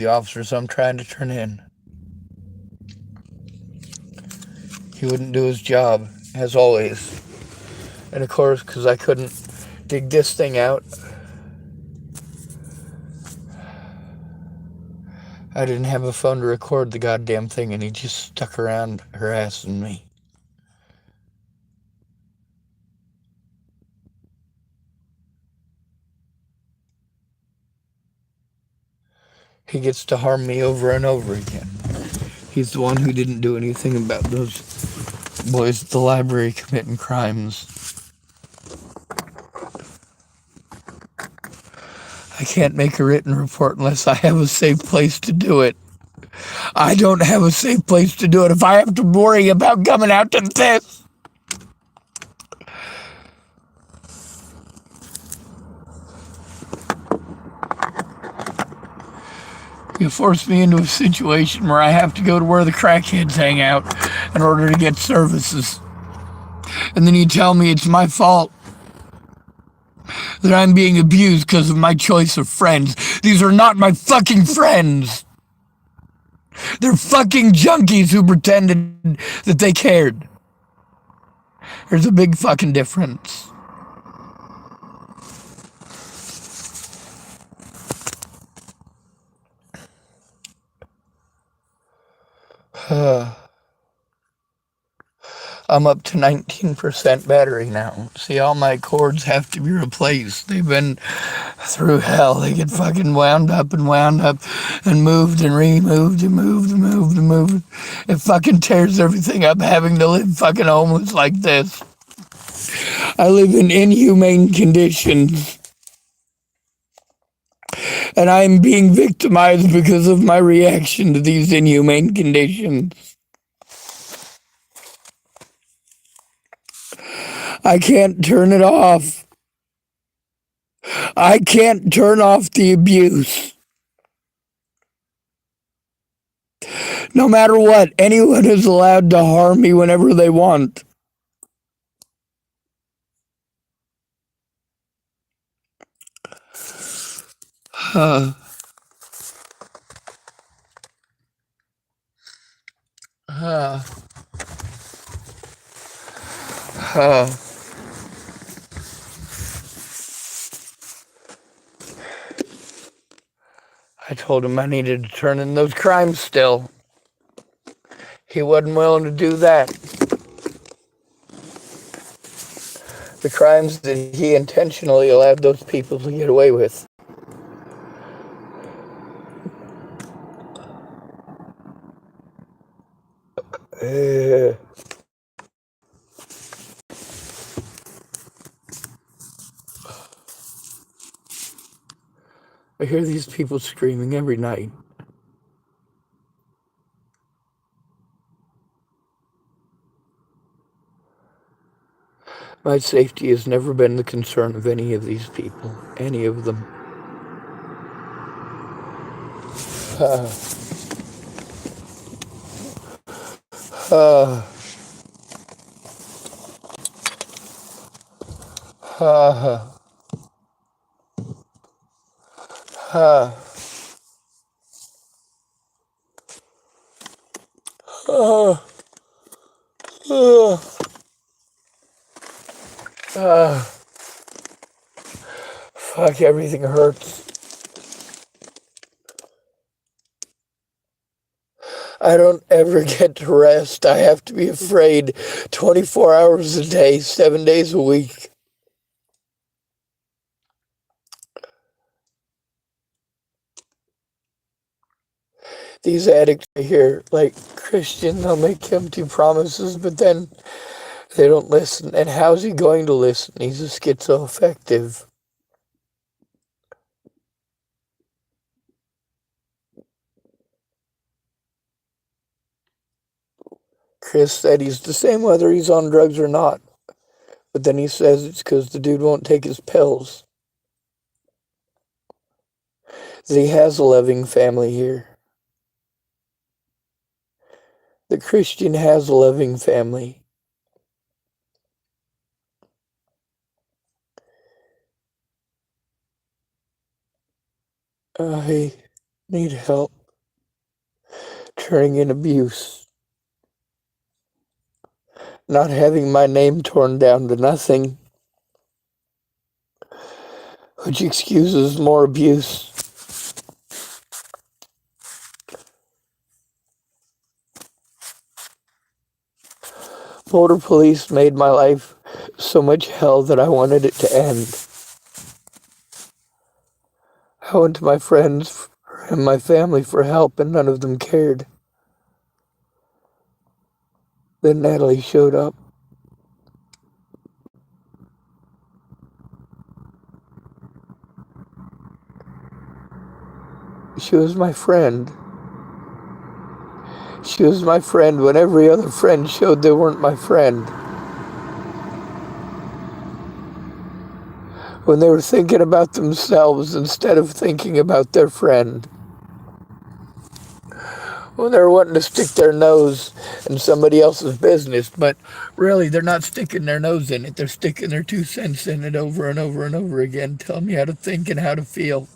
the officers I'm trying to turn in. He wouldn't do his job, as always. And of course, because I couldn't dig this thing out, I didn't have a phone to record the goddamn thing, and he just stuck around harassing me. He gets to harm me over and over again. He's the one who didn't do anything about those boys at the library committing crimes. I can't make a written report unless I have a safe place to do it. I don't have a safe place to do it if I have to worry about coming out to this. You force me into a situation where I have to go to where the crackheads hang out in order to get services. And then you tell me it's my fault that I'm being abused because of my choice of friends. These are not my fucking friends. They're fucking junkies who pretended that they cared. There's a big fucking difference. I'm up to 19% battery now. See, all my cords have to be replaced. They've been through hell. They get fucking wound up and moved and removed and moved and moved and moved. It fucking tears everything up having to live fucking homeless like this. I live in inhumane conditions. And I'm being victimized because of my reaction to these inhumane conditions. I can't turn it off. I can't turn off the abuse. No matter what, anyone is allowed to harm me whenever they want. I told him I needed to turn in those crimes still. He wasn't willing to do that. The crimes that he intentionally allowed those people to get away with. I hear these people screaming every night. My safety has never been the concern of any of these people, any of them. Uh, uh, uh, uh, uh, uh, uh, fuck, everything hurts. I don't ever get to rest. I have to be afraid 24 hours a day, 7 days a week. These addicts are here, like Christian, they'll make empty promises, but then they don't listen. And how's he going to listen? He's a schizoaffective. Chris said he's the same whether he's on drugs or not. But then he says it's because the dude won't take his pills. That he has a loving family here. The Christian has a loving family. He need help turning in abuse, not having my name torn down to nothing, which excuses more abuse. Border police made my life so much hell that I wanted it to end. I went to my friends and my family for help, and none of them cared. Then Natalie showed up. She was my friend. She was my friend when every other friend showed they weren't my friend. When they were thinking about themselves instead of thinking about their friend. When they're wanting to stick their nose in somebody else's business, but really they're not sticking their nose in it. They're sticking their 2 cents in it over and over and over again, telling me how to think and how to feel.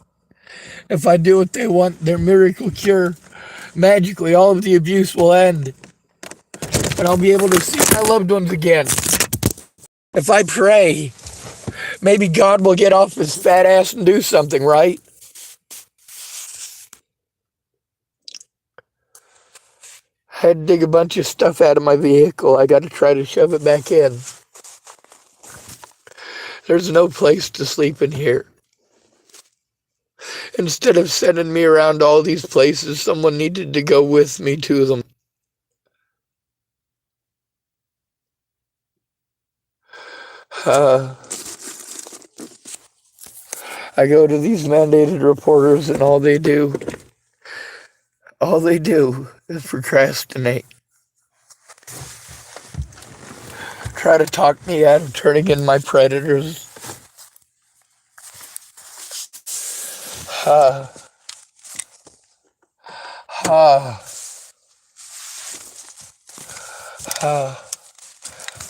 If I do what they want, their miracle cure, magically all of the abuse will end. And I'll be able to see my loved ones again. If I pray, maybe God will get off his fat ass and do something, right? I had to dig a bunch of stuff out of my vehicle. I got to try to shove it back in. There's no place to sleep in here. Instead of sending me around all these places, someone needed to go with me to them. I go to these mandated reporters and all they do is procrastinate. Try to talk me out of turning in my predators. I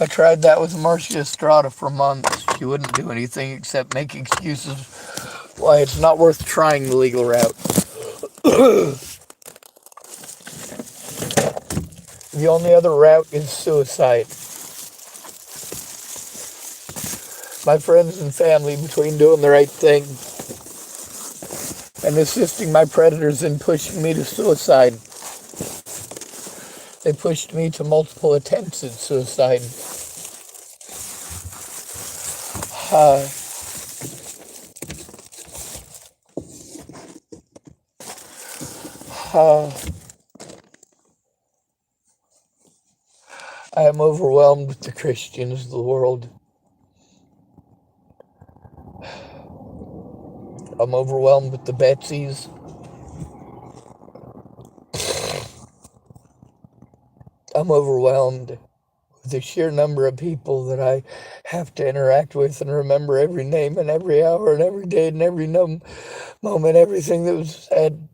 tried that with Marcia Estrada for months. She wouldn't do anything except make excuses why it's not worth trying the legal route. The only other route is suicide. My friends and family, between doing the right thing and assisting my predators in pushing me to suicide, they pushed me to multiple attempts at suicide. I am overwhelmed with the Christians of the world. I'm overwhelmed with the Betsies. I'm overwhelmed with the sheer number of people that I have to interact with and remember every name and every hour and every day and every moment, everything that was said.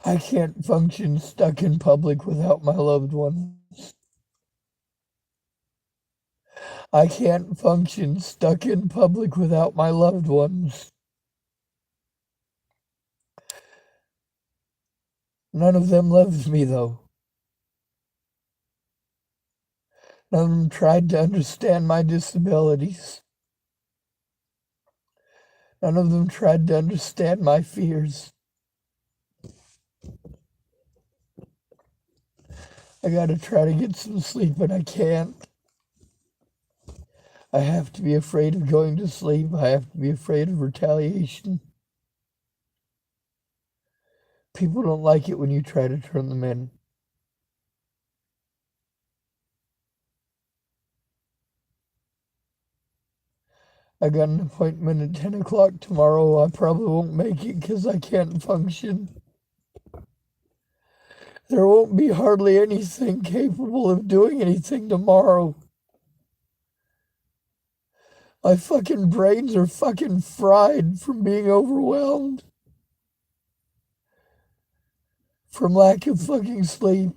I can't function stuck in public without my loved ones. I can't function stuck in public without my loved ones. None of them loves me, though. None of them tried to understand my disabilities. None of them tried to understand my fears. I gotta try to get some sleep, but I can't. I have to be afraid of going to sleep. I have to be afraid of retaliation. People don't like it when you try to turn them in. I got an appointment at 10 o'clock tomorrow. I probably won't make it because I can't function. There won't be hardly anything capable of doing anything tomorrow. My fucking brains are fucking fried from being overwhelmed. from lack of fucking sleep.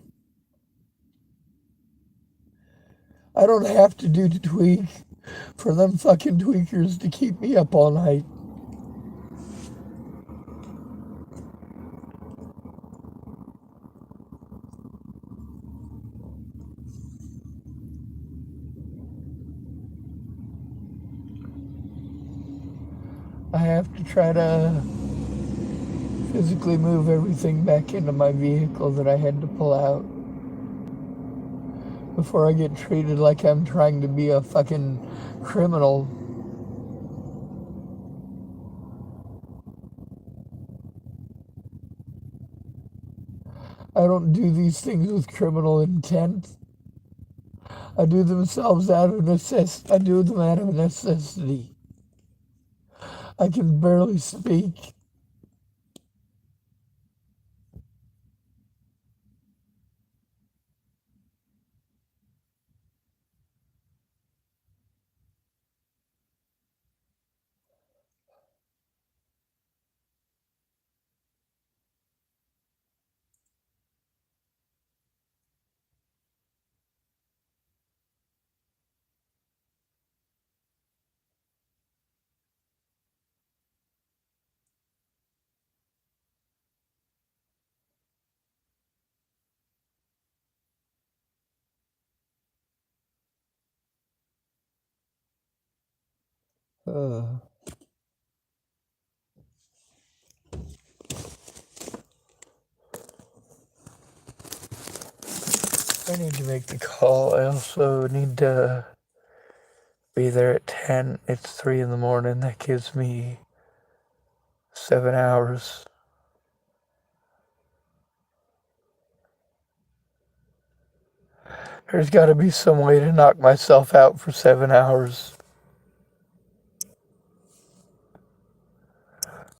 I don't have to do to tweak for them fucking tweakers to keep me up all night. I have to try to physically move everything back into my vehicle that I had to pull out before I get treated like I'm trying to be a fucking criminal. I don't do these things with criminal intent. I do them out of necessity. I can barely speak. Uh, I need to make the call. I also need to be there at 10. It's 3 in the morning. That gives me 7 hours. There's got to be some way to knock myself out for 7 hours.